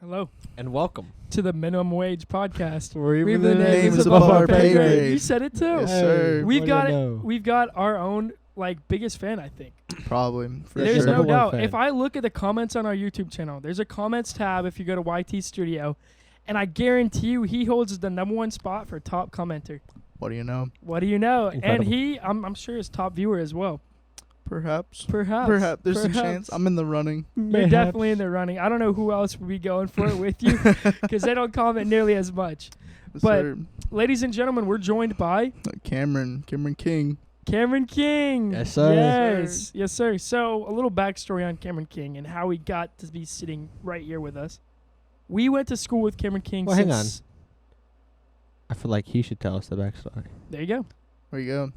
Hello. And welcome To the Minimum Wage Podcast. Where We've the the names names above above our our pay pay grade. grade. You said it too. Yes, sir. We've got our own biggest fan, I think. Probably. For There's sure. no Number one doubt. fan. If I look at the comments on our YouTube channel, there's a comments tab if you go to YT Studio, and I guarantee you he holds the #1 spot for top commenter. What do you know? What do you know? Incredible. And I'm sure is top viewer as well. Perhaps. Perhaps. There's a chance. I'm in the running. You're definitely in the running. I don't know who else would be going for it with you because they don't comment nearly as much. Yes, But- sir. Ladies and gentlemen, we're joined by Cameron King. Cameron King. Yes, sir. Yes, sir. So a little backstory on Cameron King and how he got to be sitting right here with us. We went to school with Cameron King. Well, hang since, I feel like he should tell us the backstory. There you go. There you go.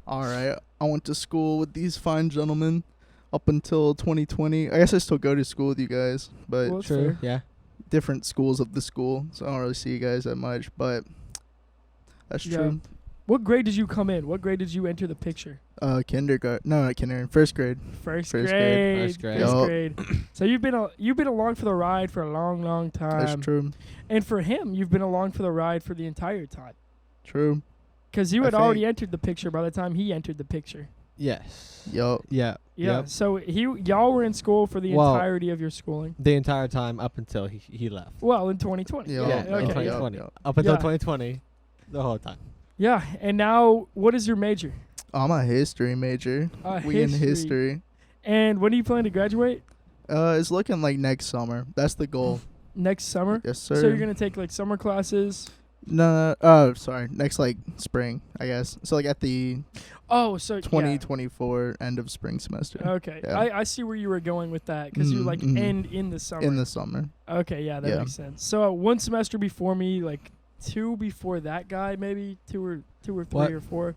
All right. I went to school with these fine gentlemen up until 2020. I guess I still go to school with you guys, but Well, that's True. fair. Yeah. different schools of the school, so I don't really see you guys that much, but that's Yeah. true. What grade did you come in? What grade did you enter the picture? Kindergarten. No, not kindergarten. First grade. First First grade. grade. First grade. First Yup. grade. So you've been along for the ride for a long, long That's time. true. And for him, you've been along for the ride for the entire time. True. Because you I had already think- entered the picture by the time he entered the picture. Yes. Yup. Yeah. Yeah. Yep. So y'all were in school for the Well- entirety of your schooling. The entire time up until he left. Well, in 2020. Yup. Yeah, Yeah. in Okay. 2020. Yup. Up until Yeah. 2020, the whole time. Yeah. And now, what is your major? I'm a history major. We in history. And when do you plan to graduate? It's looking like next summer. That's the goal. Next summer. Yes, sir. So you're gonna take summer classes. No, sorry. Next spring, I guess. So at the Oh, so 2024 end of spring semester. Yeah. Okay. Yeah. I see where you were going with that because you Mhm. end in the summer. In the summer. Okay. Yeah, that Yeah. makes sense. So one semester before me, two before that guy, maybe two or three What? or four.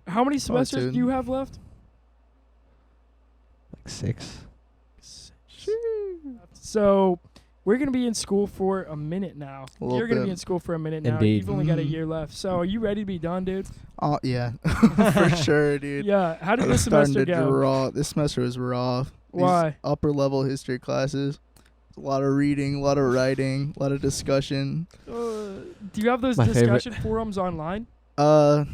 How many semesters dude. do you have left? Like 6. So we're going to be in school for a minute now. A little You're going to be bit. in school for a minute now. Indeed. You've only got a Mhm. year left. So are you ready to be done, dude? Oh, yeah. For sure, dude. Yeah. How did I'm this starting semester to go? draw. This semester was raw. These Why? upper level history classes. A lot of reading, a lot of writing, a lot of discussion. Do you have those My favorite. discussion forums online? Not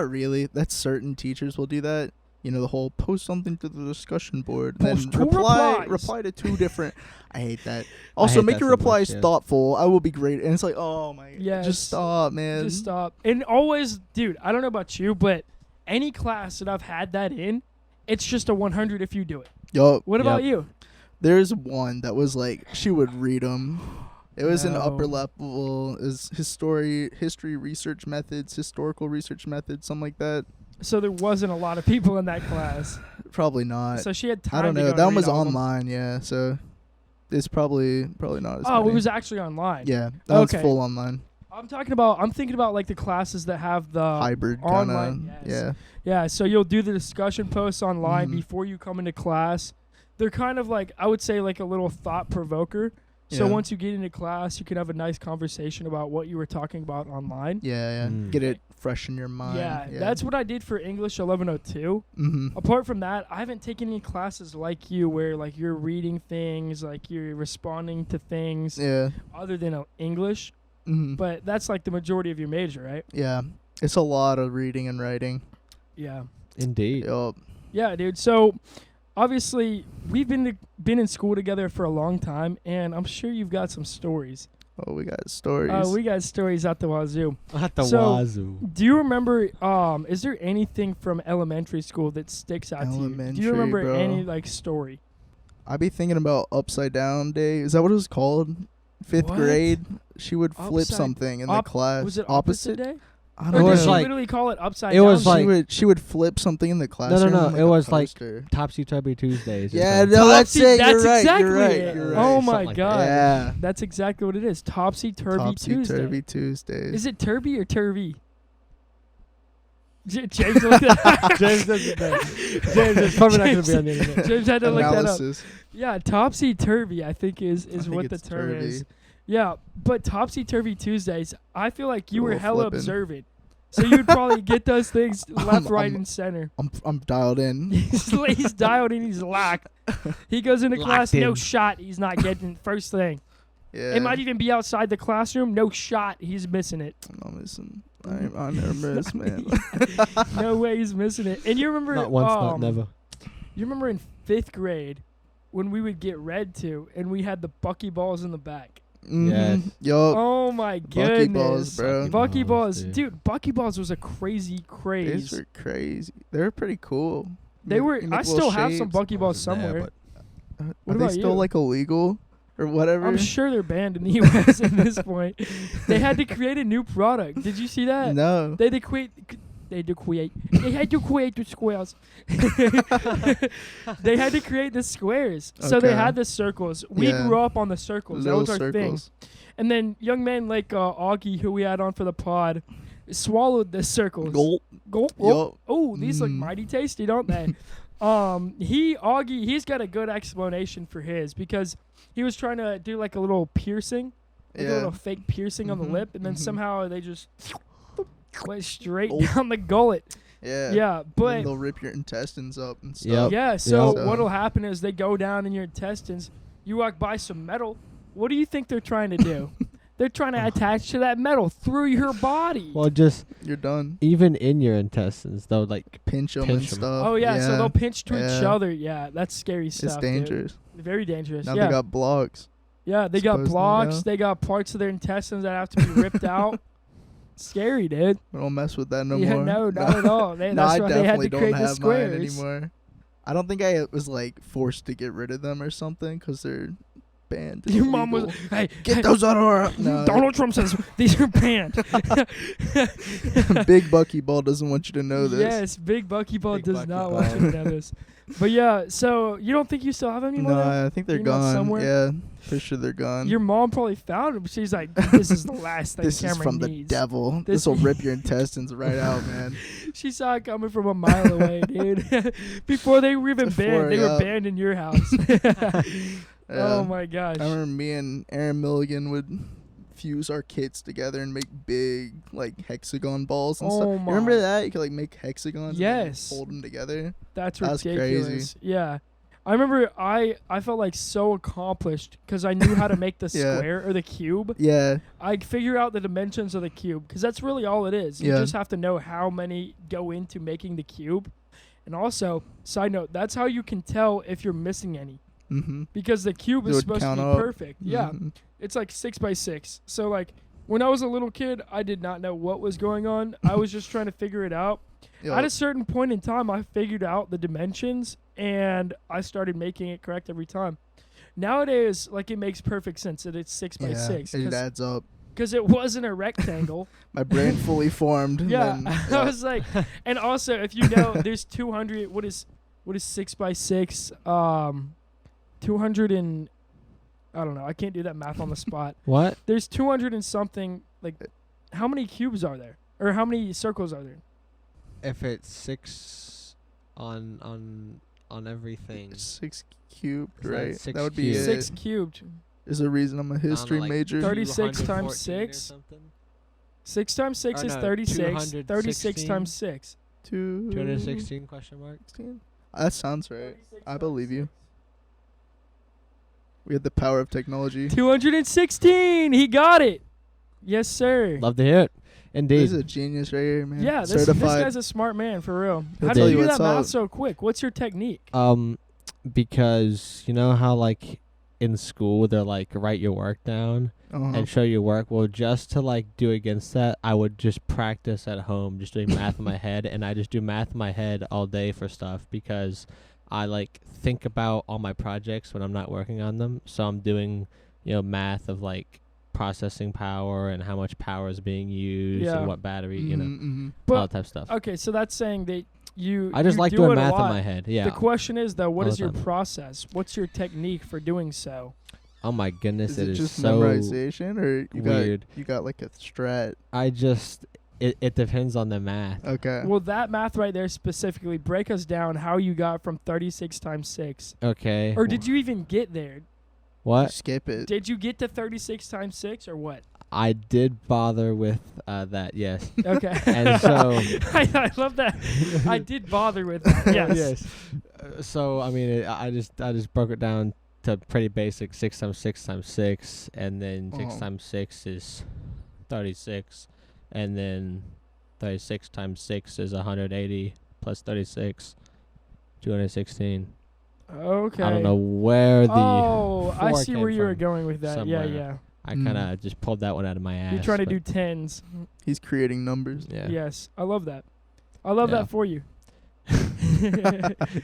really. That's certain teachers will do that. You know, the whole post something to the discussion board, and Post then two replies. reply to two different. I hate that. Also, hate make that your so much, replies yeah. thoughtful. I will be great. And it's like, oh my, Yes. just stop, man. Just stop. And always, dude, I don't know about you, but any class that I've had that in, it's just a 100 if you do it. Yo, What about Yep. you? there's one that was like she would read them. It was an upper No. level, is history research methods, historical research methods, something like that. So there wasn't a lot of people in that class. Probably not. So she had time I don't to know. go That and one was read all of them. online, yeah. So it's probably not as Oh, many. it was actually online. Yeah, that one's Okay. full online. I'm thinking about like the classes that have the Hybrid kind of. online, yes. Yeah. Yeah, so you'll do the discussion posts online Mhm. before you come into class. They're kind of like, I would say, like a little thought provoker. So Yeah. once you get into class, you can have a nice conversation about what you were talking about online. Yeah. Mm. Get it fresh in your mind. Yeah, that's what I did for English 1102. Mm-hmm. Apart from that, I haven't taken any classes like you where like you're reading things, like you're responding to things Yeah. other than English. Mm-hmm. But that's like the majority of your major, right? Yeah. It's a lot of reading and writing. Yeah. Indeed. Yup. Yeah, dude. So obviously we've been in school together for a long time, and I'm sure you've got some stories. Oh, we got stories. We got stories out the wazoo. At the So- wazoo. Do you remember? Is there anything from elementary school that sticks out to you? Do Elementary, you remember bro. any like story? I be thinking about upside down day. Is that what it was called? Fifth What? grade. She would flip Upside- something in the op- class. Was it opposite day? I Or don't did was she know. like- literally call it upside it down? was like- she would flip something in the classroom. no, like it a was like- poster. Topsy-Turvy Tuesdays. or Yeah, something. no, that's Topsy- it. that's You're right. exactly You're right. it. You're right. Oh Something my like god. that. Yeah. That's exactly what it is. Topsy Turvy Topsy Tuesday. Turvy Tuesdays. Is it Turvy or Turvy? James looked at James doesn't know. James is probably not going to be on the internet. James had to look that up. Analysis. Yeah, Topsy Turvy, I think I is think what the it's term turvy. is. Yeah, but Topsy Turvy Tuesdays, I feel like you were Little hella flippin'. observant. So you'd probably get those things left, right, I'm- and center. I'm dialed in. He's dialed in. He's locked. He goes into Locked class. No in. shot. He's not getting first thing. Yeah. It might even be outside the classroom. No shot. He's missing it. I'm not missing. I never miss, man. No way he's missing it. And you remember? Not once, not never. You remember in 5th grade when we would get read to and we had the buckyballs in the back. Yes. Yup. Oh my Buckyballs, goodness. bro. Buckyballs, dude. Buckyballs was a crazy craze. These were crazy. They were pretty cool. They were. You make I little still have some shapes. buckyballs Wasn't there, somewhere. but What Are they about still you? like illegal or whatever? I'm sure they're banned in the U.S. at this point. They had to create a new product. Did you see that? No. They had to create. They had to create the squares. They had to create the squares. So they Okay. had the circles. We Yeah. grew up on the circles. That Little was our thing. circles. And then young men like Augie, who we had on for the pod, swallowed the circles. Gulp. Gulp, gulp. Yup. Oh, these look Mm. mighty tasty, don't they? He's got a good explanation for his because he was trying to do like a little piercing, like a little fake piercing on the Mhm, lip, and then mhm. somehow they just went straight Gulp. down the gullet. Yeah. Yeah, And but they'll rip your intestines up and Yep. stuff. yeah. So Yep. what'll happen is they go down in your intestines. You walk by some metal. What do you think they're trying to do? They're trying to attach to that metal through your body. Well, just You're done. even in your intestines, though, like Pinch them and Pinch 'em. stuff. Oh yeah, so they'll pinch to each Yeah. other. Yeah, that's scary stuff. It's dangerous. Dude. Very dangerous. Now yeah. they got blocks. Yeah, they got Supposedly, blocks. yeah. They got parts of their intestines that have to be ripped out. Scary, dude. We don't mess with that no yeah, more. no, not at all. No, That's I why they had definitely to don't create the have mine squares. anymore. I don't think I was like forced to get rid of them or something because they're banned. and Your mom was, illegal. hey, Get hey, those out of our. No. Donald Trump says these are banned. Big Buckyball doesn't want you to know this. Yes, Big Buckyball Big does not want you to know this. But yeah, so you don't think you still have them anymore? No, then? I think they're You're not gone. somewhere? Yeah, for sure they're gone. Your mom probably found them. She's like, this is the last thing this is Cameron from the needs. devil. This- This will rip your intestines right out, man. She saw it coming from a mile away, dude. Before they were even Before, banned, they were yeah. banned in your house. Oh my gosh. I remember me and Aaron Milligan would fuse our kits together and make big like hexagon balls and Oh stuff. my. You remember that? You could like make hexagons. Yes. And hold them together. That's That's ridiculous. crazy. Yeah. I remember I felt like so accomplished because I knew how to make the Yeah. square or the cube. Yeah. I figure out the dimensions of the cube because that's really all it is. You Yeah. just have to know how many go into making the cube. And also, side note, that's how you can tell if you're missing any Mm-hmm. because the cube It is would supposed to count be up. perfect. Yeah. Mhm. It's like 6 by 6. So like when I was a little kid, I did not know what was going on. I was just trying to figure it out. Yup. At a certain point in time, I figured out the dimensions and I started making it correct every time. Nowadays, like it makes perfect sense that it's 6 by Yeah, 6 it adds up. because it wasn't a rectangle. My brain fully formed. and Yeah, then, I yup. was like, and also if you know, there's 200. What is 6 by 6? 200 and I don't know. I can't do that math on the spot. what? There's 200 and something. Like, how many cubes are there, or how many circles are there? If it's 6 on everything. 6 cubed, Is that right? 6 That would be cubed? it. 6 cubed. There's a reason I'm a history like major. 36 times 214 or 6. something? 6 times 6 Or is no, 36. 216. 36 times 6. 216 question mark? That sounds right. I believe you. We had the power of technology. 216. He got it. Yes, sir. Love to hear it. Indeed. This is a genius right here, man. Yeah, this Certified. guy's a smart man for real. He'll How do tell you you do that what's math up. so quick? What's your technique? Because you know how like in school they're like write your work down Uh-huh. and show your work. Well, just to like do against that, I would just practice at home, just doing math in my head, and I just do math in my head all day for stuff because I like think about all my projects when I'm not working on them. So I'm doing, math of like processing power and how much power is being used Yeah. and what battery, all But that type of stuff. okay, so that's saying that you. I just you like do doing it a math in lot. my head. Yeah. The question is though, what All is the your time. process? What's your technique for doing so? Oh my goodness, Is it it is just so memorization, or weird. you got like a strat? It depends on the math. Okay. Well, that math right there specifically, break us down how you got from 36 times 6. Okay. Or did you even get there? What? Skip it. Did you get to 36 times 6 or what? I did bother with that, yes. Okay. And so I love that. I did bother with that. Yes. So I mean, I just broke it down to pretty basic: 6 times 6 times 6, and then 6 Oh. times 6 is 36, and then 36 times 6 is 180 plus 36, 216. Okay. I don't know where the. I four see came where you were from going with that. somewhere. Yeah. I kind of just pulled that one out of my ass. You're trying to but do tens. He's creating numbers. Yeah. Yes, I love that. I love Yeah. that for you.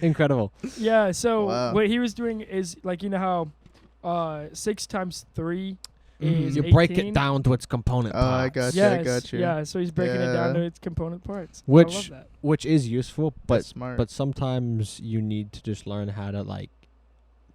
Incredible. Yeah. So Wow. what he was doing is like, you know how 6 times 3 is You 18? break it down to its component Oh, parts. I got you. Yes. I got you. Yeah. So he's breaking it down Yeah. to its component parts. I Which- love that. Which is useful, That's but smart. but sometimes you need to just learn how to like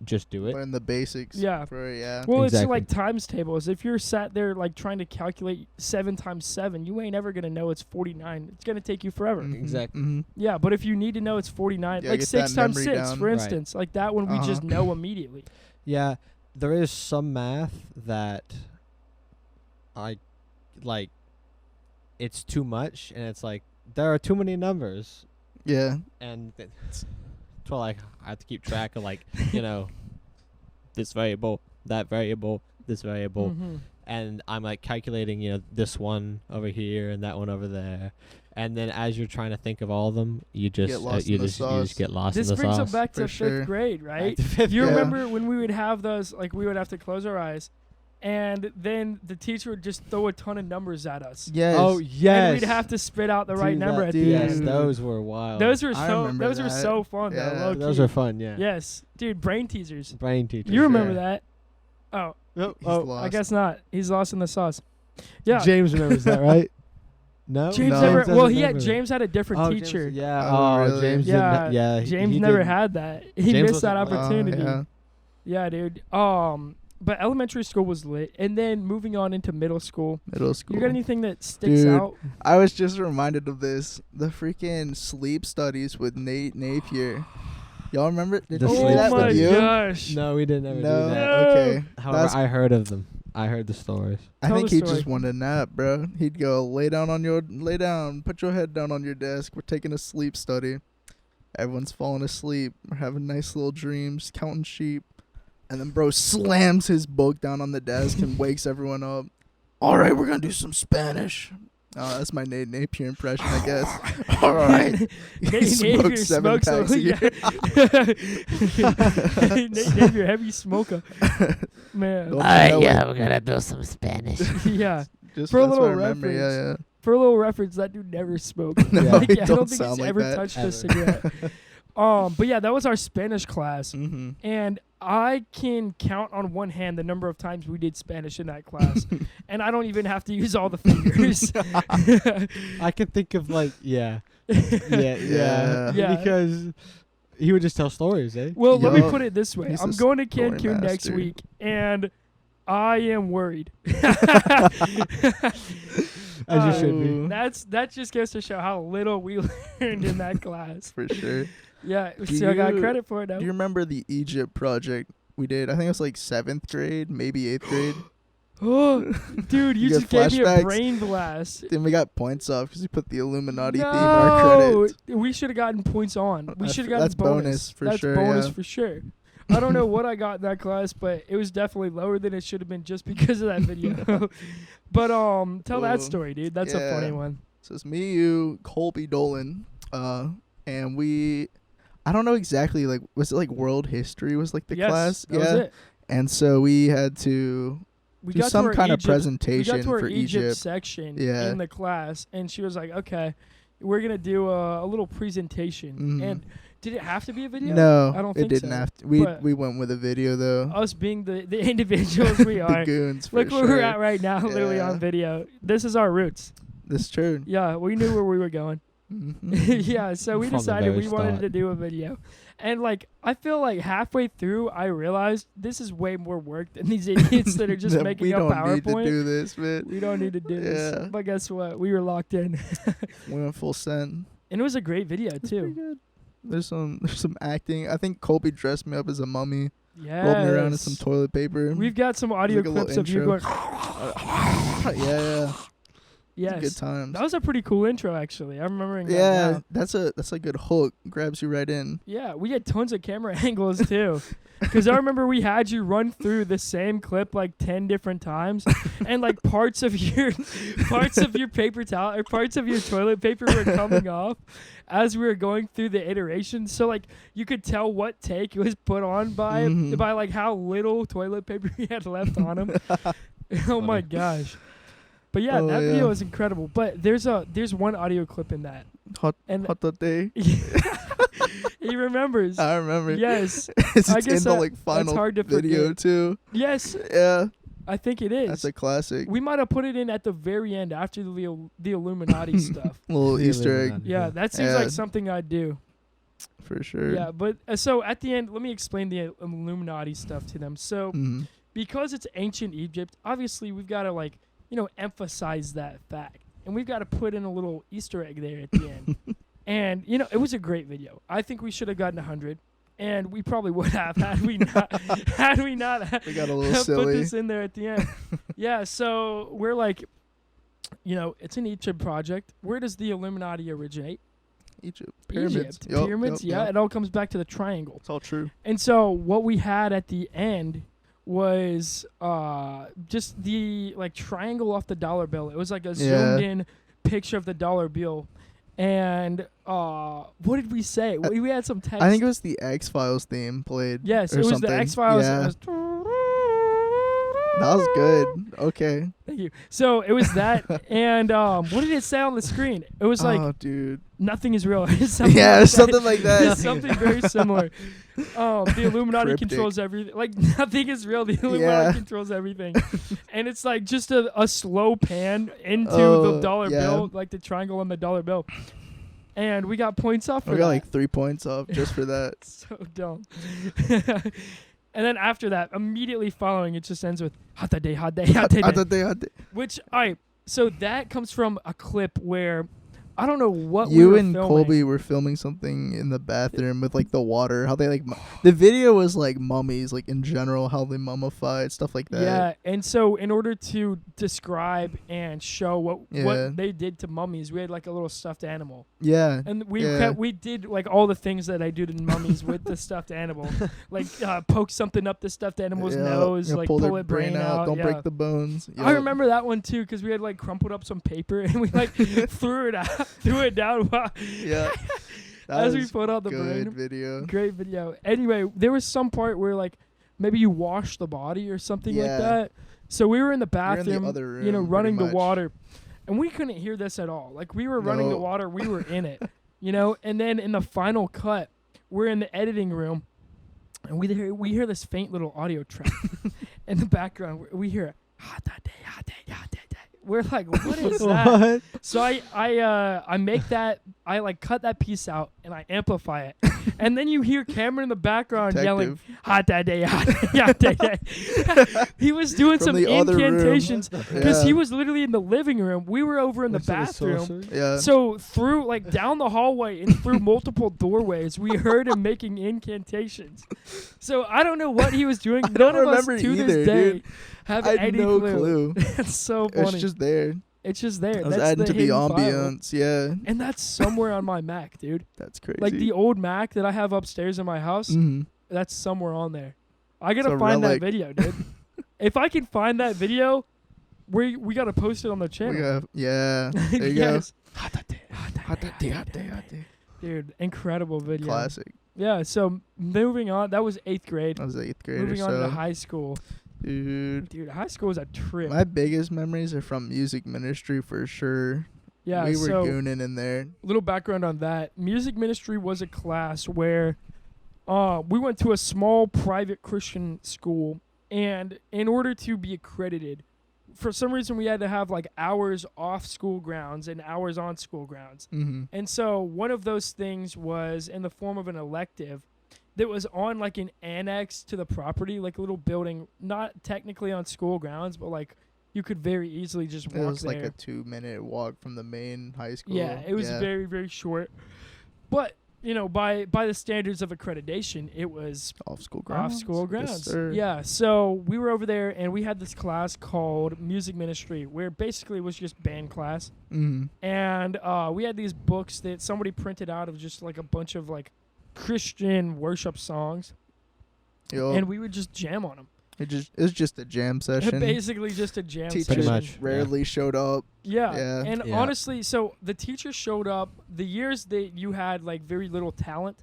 just do it. Learn the basics. Yeah. For it, yeah. Well, Exactly. it's like times tables. If you're sat there like trying to calculate 7 times 7, you ain't ever gonna know it's 49. It's gonna take you forever. Mhm, Exactly. mhm. Yeah, but if you need to know it's 49, Yeah, like get 6 that times memory 6, down. for Right. instance, like that one we just Uh-huh. know immediately. Yeah, there is some math that I like. It's too much, and it's like there are too many numbers, Yeah. and so like I have to keep track of like this variable, that variable, this variable, Mhm. and I'm like calculating this one over here and that one over there, and then as you're trying to think of all of them, you just lost you in the just you sauce. just get lost This in the brings sauce. us back to For sure. 5th grade, right? Back to fifth You Yeah. grade. remember when we would have those, like we would have to close our eyes, and then the teacher would just throw a ton of numbers at us. Yes. Oh yes. And we'd have to spit out the right Dude, number that- at the yes, end. those were wild. Those were I so remember those were that. so fun Yeah. though. Low Those key. are fun. Yeah. Yes, dude, brain teasers. Brain teachers. You remember yeah. that? Oh, He's I lost. guess not. He's lost in the sauce. Yeah, James remembers that, right? No. James No. never. doesn't Well, remember that. James had a different Oh, teacher. James, yeah. Oh, Oh, really? James. Yeah, Didn't, yeah. James he never didn't- had that. He James missed that wasn't- opportunity. yeah. Yeah, dude. But elementary school was lit, and then moving on into middle school. Middle school. You got anything that sticks Dude. out? I was just reminded of this. The freaking sleep studies with Nate Napier. Y'all remember? Did The you see sleep that with my studies. you? gosh! No, we didn't ever No. do that. Okay. However, That's- I heard of them. I heard the stories. I Tell think the he story. just wanted a nap, bro. He'd go lay down, put your head down on your desk. We're taking a sleep study. Everyone's falling asleep. We're having nice little dreams, counting sheep. And then bro slams his book down on the desk and wakes everyone up. All right, we're gonna do some Spanish. Oh, that's my Nate Napier impression, I guess. All right. He Nate smokes Napier 7 smokes packs a year. Nate Napier, heavy smoker. Man. Don't you know it? we're gonna do some Spanish. Yeah. Just For a that's what little I remember. reference. Yeah, For a little reference, that dude never smoked. No, Like, he I don't don't think sound he's like ever that. touched Ever. a cigarette. But yeah, that was our Spanish class. yeah. Mm-hmm. And I can count on one hand the number of times we did Spanish in that class. And I don't even have to use all the fingers. I can think of like yeah, Yeah. Yeah. because he would just tell stories, eh? Well, let me Yup. put it this way. He's I'm a going to story Cancun next master. week, and I am worried. As you should be. Ooh. That just goes to show how little we learned in that class. For sure. Yeah, Do still got you- credit for it though. Do you remember the Egypt project we did? I think it was like 7th grade, maybe 8th grade. Oh, dude, you You just get gave me a flashbacks? brain blast. Then we got points off because we put the Illuminati theme in our No, credit. we should have gotten points on. We That's- should have gotten that's bonus for That's sure, bonus yeah. for sure. I don't know what I got in that class, but it was definitely lower than it should have been just because of that video. But tell that Ooh. story, dude. That's a funny Yeah. one. So it's me, you, Colby Dolan, and we. I don't know exactly, like, was it like world history was like the Yes, class? that was it. And so we had to We do got to some our kind of Egypt- We presentation got to our for Egypt. section Yeah. in the class, and she was like, "Okay, we're gonna do a little presentation." Mhm. And did it have to be a video? No, I don't it think didn't so. have to. We But- went with a video though. Us being the individuals we The are. goons, for Look where sure. we're at right now, literally Yeah. on video. This is our roots. That's true. Yeah, we knew where we were going. Mhm. Yeah, so we From the decided very we wanted start. to do a video. And like I feel like halfway through I realized this is way more work than these idiots that are just That making we a don't PowerPoint. need to do this, man. We don't need to do Yeah. this. But guess what? We were locked in. We went full send. And it was a great video It's pretty too. good. There's some acting. I think Colby dressed me up as a mummy. rolled me around in some Yes. toilet paper. We've got some audio like a little clips of you intro. going. Yeah. Yes. Good times. That was a pretty cool intro, actually. I'm remembering that Yeah, now. that's a good hook. Grabs you right in. Yeah, we had tons of camera angles, too. Because I remember we had you run through the same clip like 10 different times, and like parts of your paper towel or parts of your toilet paper were coming off as we were going through the iterations. So like you could tell what take it was put on by like how little toilet paper he had left on him. Oh my gosh. But yeah, that video is incredible. But there's one audio clip in that. Hot day. He remembers. I remember. Yes. It's I guess in the final hard to video forget. too. Yes. Yeah. I think it is. That's a classic. We might have put it in at the very end after the Illuminati stuff. Little The Easter egg. Illuminati. Yeah, that seems Yeah. like something I'd do. For sure. Yeah, but so at the end, let me explain the Illuminati stuff to them. So because it's ancient Egypt, obviously we've got to emphasize that fact. And we've got to put in a little Easter egg there at the end. And, it was a great video. I think we should have gotten 100. And we probably would have had we not We got a little put silly. this in there at the end. Yeah, so we're like, it's an Egypt project. Where does the Illuminati originate? Egypt. Pyramids. Egypt. Yup, Pyramids, yup, yeah. yup. It all comes back to the triangle. It's all true. And so what we had at the end was just the triangle off the dollar bill. It was like a zoomed in picture of the dollar bill. And what did we say? We had some text. I think it was the X-Files theme played. Yes, or it was something. the X-Files. Yeah. It That was good. Okay. Thank you. So it was that, and what did it say on the screen? It was like, oh, dude. nothing is real. Yeah, something like that. Something very similar. The Illuminati Cryptic. controls everything. Like, nothing is real. The Illuminati controls everything. And it's like just a slow pan into the dollar bill, like the triangle on the dollar bill. And we got points off for We got that. like 3 points off just for that. So dumb. And then after that, immediately following, it just ends with hot day, hot day, hot day. Hot day. Which, all right, so that comes from a clip where I don't know what we You were and filming. Colby were filming something in the bathroom with like the water. How they like the video was like mummies, like in general, how they mummified stuff like that. Yeah, and so in order to describe and show what they did to mummies, we had like a little stuffed animal. Yeah. And we did like all the things that I do to mummies with the stuffed animal, like poke something up the stuffed animal's nose, like pull their it brain out. Don't break the bones. I remember that one too because we had like crumpled up some paper and we like threw it down while Yeah. as we put out the good brain. video. Great video. Anyway, there was some part where like maybe you washed the body or something like that. So we were in the bathroom, other room, running the pretty much. water. And we couldn't hear this at all. Like, we were running the water. We were in it, And then in the final cut, we're in the editing room. And we hear this faint little audio track. In the background, we hear, hot day, hot day, hot day. We're like, what is that? What? So I make that, I like cut that piece out and I amplify it. And then you hear Cameron in the background yelling, hot day, hot day, hot day. He was doing From some the other room. incantations because Yeah. he was literally in the living room. We were over in the bathroom. Yeah. So through like down the hallway and through multiple doorways, we heard him making incantations. So I don't know what he was doing. None of us to either, this day dude. have I had any no clue. It's so funny. It's just there. It's just there. I was That's adding to the hidden file. ambience. Yeah. And that's somewhere on my Mac, dude. That's crazy. Like the old Mac that I have upstairs in my house, that's somewhere on there. I gotta It's a find relic. that video, dude. If I can find that video, we gotta post it on the channel. Yeah. There you Yes. go. Hot day. Dude, incredible video. Classic. Yeah, so moving on, that was 8th grade. I was 8th grade Moving or on so. to high school. Dude. High school was a trip. My biggest memories are from music ministry for sure. Yeah, we were so gooning in there. little background on that. Music ministry was a class where we went to a small private Christian school, and in order to be accredited, for some reason we had to have like hours off school grounds and hours on school grounds. And so one of those things was in the form of an elective that was on like an annex to the property, like a little building, not technically on school grounds, but like you could very easily just walk It was there. like a 2-minute walk from the main high school. Yeah, it was very, very short. But, by the standards of accreditation, it was Off school grounds. off school Yes, grounds. sir. Yeah. So we were over there, and we had this class called music ministry, where basically it was just band class. Mm. And we had these books that somebody printed out of just like a bunch of like Christian worship songs, Yo, and we would just jam on them. it's just a jam session. Basically, just a jam Teachers Pretty session. much. rarely showed up. Yeah. Yeah. And Yeah. honestly, so the teacher showed up the years that you had like very little talent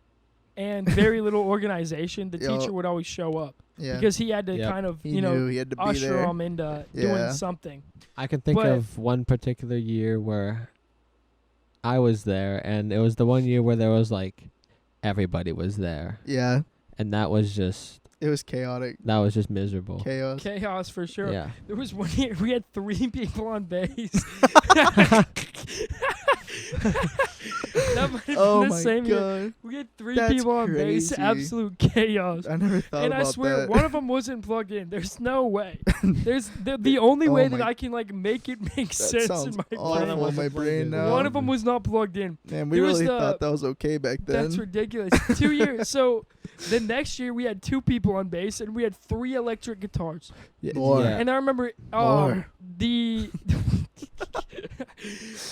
and very little organization. The Yo. teacher would always show up Yeah, because he had to Yep. kind of he knew he had to be usher there. them into Yeah. doing something. I can think But- of one particular year where I was there, and it was the one year where there was like everybody was there, Yeah, and that was just it was chaotic. miserable. Chaos. Chaos for sure. Yeah. There was one year we had 3 people on base. That might have been Oh the my same year. god, We had 3 That's people on base. crazy. Absolute chaos. I never thought And about I swear, that. one of them wasn't plugged in. There's no way. There's the only Oh way that my- I can like make it make that sense in sounds my awful brain. in wasn't my plugged brain in. now. One of them was not plugged in. Man, we there was really the- thought that was okay back then. That's ridiculous. 2 years. So the next year we had 2 people on bass and we had 3 electric guitars. More. Yeah. And I remember More. the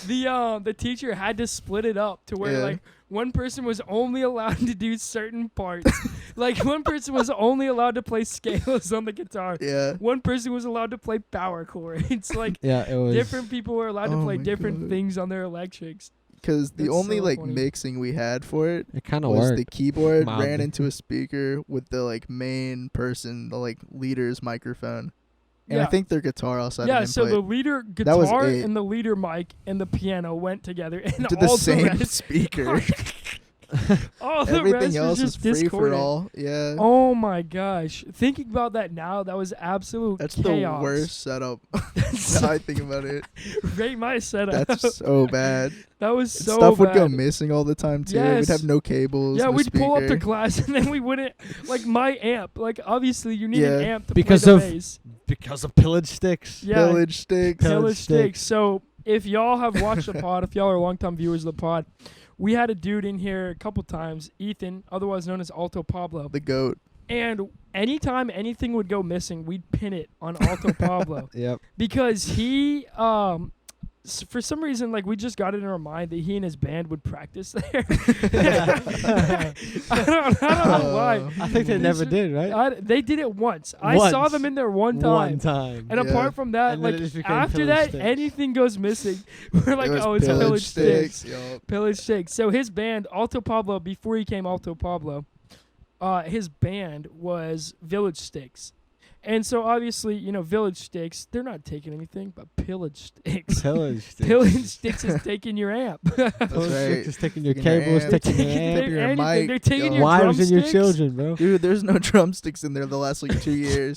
the teacher had to split it up to where Yeah. like one person was only allowed to do certain parts. Like one person was only allowed to play scales on the guitar. Yeah. One person was allowed to play power chords. Like Yeah, it was different people were allowed to Oh play my different God. things on their electrics. Because the That's only so like funny. mixing we had for it It kind of was worked. the keyboard ran mildly. into a speaker with the like main person, the like leader's microphone, and I Yeah. think their guitar also had Yeah, an so input the leader That was guitar it. and the leader mic and the piano went together, and to all the same rest, speaker. all the Everything rest else was was just free for discordant. all. Yeah. Oh my gosh! Thinking about that now, that was absolute That's chaos. the worst setup. That's now I think about it. Rate my setup. That's so bad. that was And so stuff would bad. go missing all the time too. Yes. We'd have no cables. Yeah, no we'd pull up to speaker. class and then we wouldn't like my amp. Like obviously you need an Yeah. amp to Because play the of bass. because of pillage sticks. Yeah, Village sticks. Pillage Pillage sticks. sticks. So if y'all have watched the pod, if y'all are longtime viewers of the pod, we had a dude in here a couple times, Ethan, otherwise known as Alto Pablo. The goat. And anytime anything would go missing, we'd pin it on Alto Pablo Yep. because he, for some reason, like we just got it in our mind that he and his band would practice there. I don't know why. I think they They never should- did, right? They did it once. I saw Once. them in there one One time. time. And Yeah. apart from that, And then like it just became after Pillage that, Sticks. anything goes missing. We're like, It was oh, it's Pillage Sticks. Yup. Pillage Sticks. So his band, Alto Pablo, before he came Alto Pablo, his band was Village Sticks. And so obviously, Village Sticks, they're not taking anything but Pillage Sticks. Pillage sticks. Pillage Sticks is taking your amp. That's Pillage right. sticks is taking your Taking your cables, amp. taking your Taking amp, their your anything. mic, They're taking yo. your wives and your drumsticks. children, bro. Dude, there's no drumsticks in there the last like 2 years.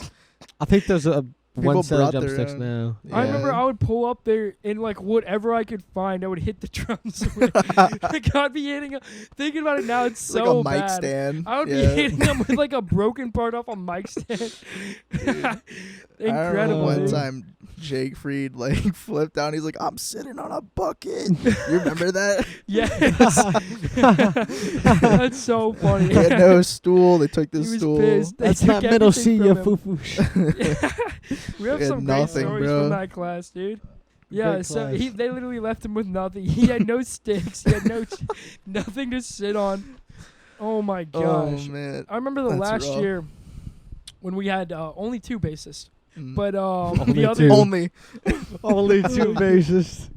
I think there's a People one set of brought their drumsticks own. now. I remember Yeah. I would pull up there and like whatever I could find, I would hit the drums with. Like I'd be hitting. Thinking about it now, it's It's so like a mic bad. stand. I would Yeah. be hitting them with like a broken part off a mic stand. I remember Incredible. one dude. time Jake Fried like flipped out. He's like, "I'm sitting on a bucket." You remember that? Yes. That's so funny. He had no stool. They took the He was stool. pissed. They That's took not middle everything C, you from him. foo-foo. We have He had some great nothing, stories bro. from that class, dude. Yeah, Great so class. they literally left him with nothing. He had no sticks. He had nothing to sit on. Oh my Oh gosh! man. I remember the That's last rough. year when we had only 2 bassists, Mm. but Only the other two. Only. Only 2 bases.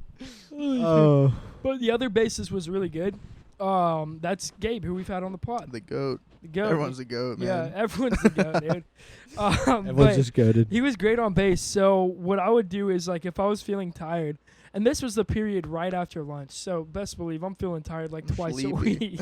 Oh. but the other bassist was really good. That's Gabe, who we've had on the pod. The goat. The goat. Everyone's a goat, man. Yeah, everyone's the goat, dude. Everyone's But just goaded. he was great on bass. So what I would do is like if I was feeling tired, and this was the period right after lunch. So best believe I'm feeling tired like twice a Sleepy. week.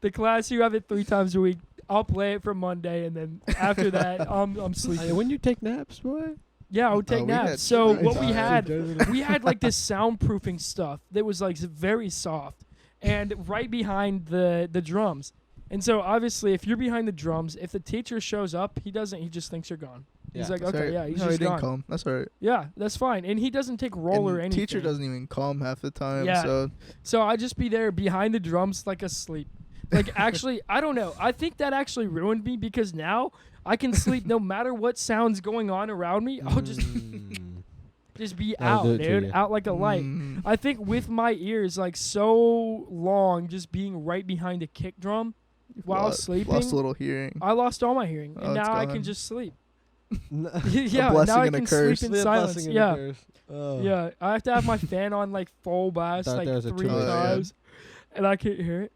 The class you have it 3 times a week. I'll play it for Monday, and then after that I'm sleeping. When you take naps, boy. Yeah, I would take we had naps. So nice what we times. had, we had like this soundproofing stuff that was like very soft, and right behind the drums. And so obviously, if you're behind the drums, if the teacher shows up, he just thinks you're gone. He's Yeah. like, That's okay, right. yeah, he's No, he just didn't gone. come. That's all right. Yeah, that's fine. And he doesn't take roll or And anything. teacher doesn't even come half the time. Yeah. So So I'd just be there behind the drums like asleep. Like, actually, I don't know. I think that actually ruined me because now I can sleep no matter what sound's going on around me. I'll just be That'll do out, it to dude, you. out like a light. Mm. I think with my ears like so long, just being right behind a kick drum while sleeping, Lost a little hearing. I lost all my hearing, Oh, and it's now I gone. can just sleep. No. Yeah, blessing now I and a can curse. sleep Be in a silence. blessing and a Yeah, curse. Oh. yeah. I have to have my fan on like full blast Thought like there was a 3 choice. times, and I can't hear it.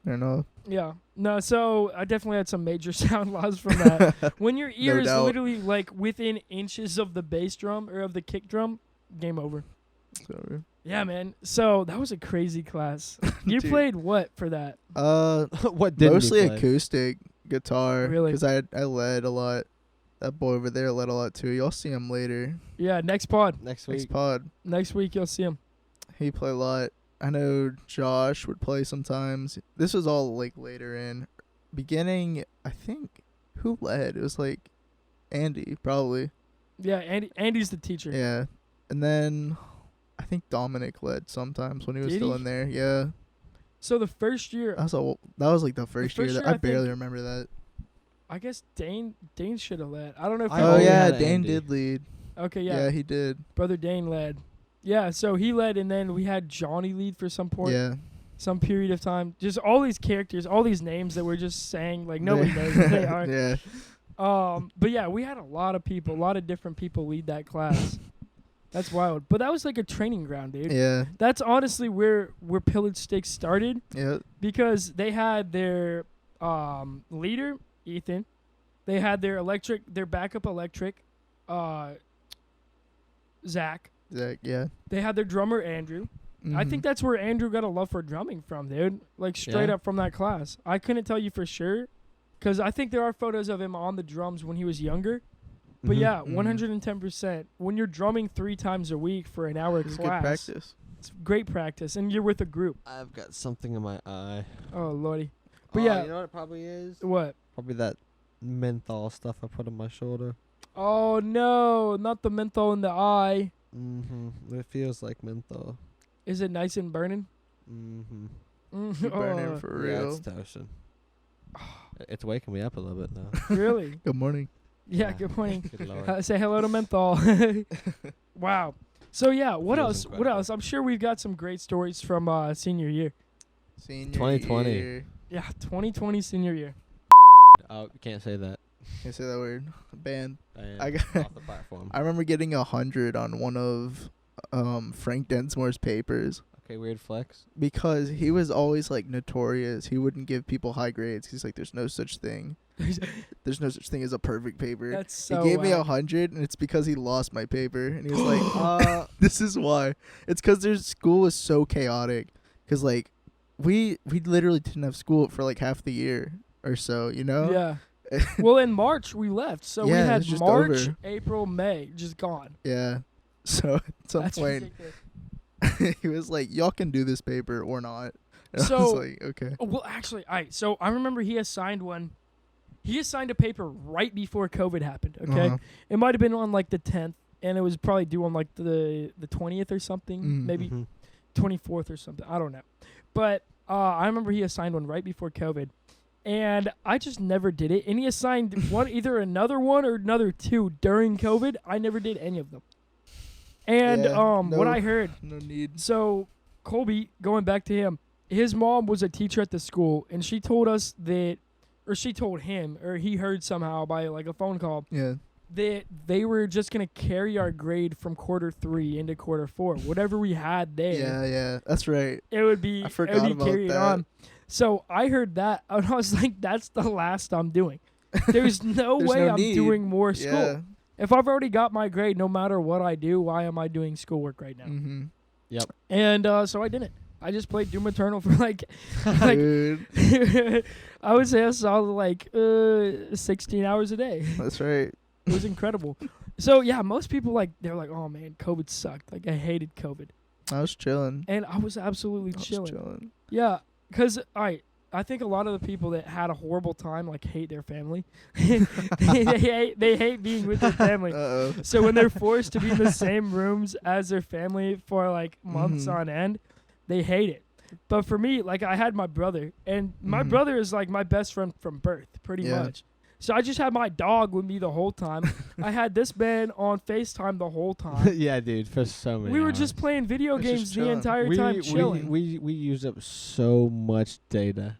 I don't know. Yeah. No, so I definitely had some major sound loss from that. When your ear is doubt. literally like within inches of the bass drum or of the kick drum, game over. So, Yeah, man. So that was a crazy class. You Dude. played what for that? What did mostly he play? acoustic guitar. Really? Because I led a lot. That boy over there led a lot too. Y'all see him later. Yeah, next pod. Next Next week. pod. Next week you'll see him. He played a lot. I know Josh would play sometimes. This was all like later in. Beginning, I think, who led? It was like Andy, probably. Yeah, Andy's the teacher. Yeah. And then I think Dominic led sometimes when he was Did still he? in there. Yeah. So the first year, That was like the first year first that year, I I barely think- remember that. I guess Dane should have led. I don't know if I he Oh always yeah, had Dane Andy. did lead. Okay, Yeah, yeah. he did. Brother Dane led. Yeah, so he led, and then we had Johnny lead for some Yeah. some period of time. Just all these characters, all these names that we're just saying, like nobody knows who they are. Yeah. But yeah, we had a lot of people, a lot of different people lead that class. That's wild. But that was like a training ground, dude. Yeah. That's honestly where Pillage Stakes started Yeah. because they had their leader, Ethan. They had their backup electric, Zach. Zach, yeah. They had their drummer, Andrew. I think Mhm. that's where Andrew got a love for drumming from, dude. Like straight Yeah. up from that class. I couldn't tell you for sure, because I think there are photos of him on the drums when he was younger. But Mhm. yeah, Mhm. 110%. When you're drumming 3 times a week for an hour It's good class, practice. it's great practice, and you're with a group. I've got something in my eye. Oh lordy. But Oh, yeah, you know what it probably is? what? Probably that menthol stuff I put on my shoulder. Oh no, not the menthol in the eye. It feels like menthol. Is it nice and burning? You burning for Yeah, real. it's toasting. It's waking me up a little bit though. Really? Good morning. Yeah. Yeah. Good morning. Good lord. Say hello to menthol. Wow. So yeah, what Feels else? What incredible. else? I'm sure we've got some great stories from senior year. Senior 2020. year. Yeah, 2020 senior year. Oh, you can't say that. Can't say that word. Banned. I I am got- off the platform. I remember getting 100 on one of Frank Densmore's papers Okay, weird flex. because he was always like notorious. He wouldn't give people high grades. He's like, there's no such thing. There's no such thing as a perfect paper. That's so. he gave me whack. 100, and it's because he lost my paper. And he was like, this is why. It's because their school was so chaotic. Because, like, we literally didn't have school for, like, half the year or so, you know? Yeah. Well, in March we left, so we Yeah, it had was just March, over. April, May, just gone. Yeah. So, at some That's point, ridiculous. he was like, y'all can do this paper or not. And I So- was like, okay. Oh, well, actually, all right. So I remember he assigned one. He assigned a paper right before COVID happened. Okay, Uh-huh. it might have been on like the 10th, and it was probably due on like the 20th or something, Mm. maybe Mhm. 24th or something. I don't know. But I remember he assigned one right before COVID, and I just never did it. And he assigned one, either another one or another 2 during COVID. I never did any of them. And Yeah, what no. I heard. No need. So Colby, going back to him, his mom was a teacher at the school, and she told us that, or she told him, or he heard somehow by like a phone call, Yeah. that they were just gonna carry our grade from quarter 3 into quarter 4. Whatever we had there, Yeah, yeah. That's right. it would be I forgot about carried that. on. So I heard that, and I was like, that's the last I'm doing. There's no There's way no I'm need. doing more school. Yeah. If I've already got my grade, no matter what I do, why am I doing schoolwork right now? Mm-hmm. And so I didn't. I just played Doom Eternal for like like Dude, I would say I saw like 16 hours a day. that's right. It was incredible. So yeah, most people like they're like, oh man, COVID sucked. Like I hated COVID, I was chilling. and I was absolutely I was chilling. chilling. Yeah, because I think a lot of the people that had a horrible time like hate their family. they hate being with their family. Uh-oh. So when they're forced to be in the same rooms as their family for like months Mhm. on end, they hate it. But for me, like I had my brother, and my Mhm. brother is like my best friend from birth, pretty Yeah. much. So I just had my dog with me the whole time. I had this man on FaceTime the whole time. Yeah, dude, for so many. We were hours. just playing video It's just games the chilling. entire time, chilling. We use up so much data.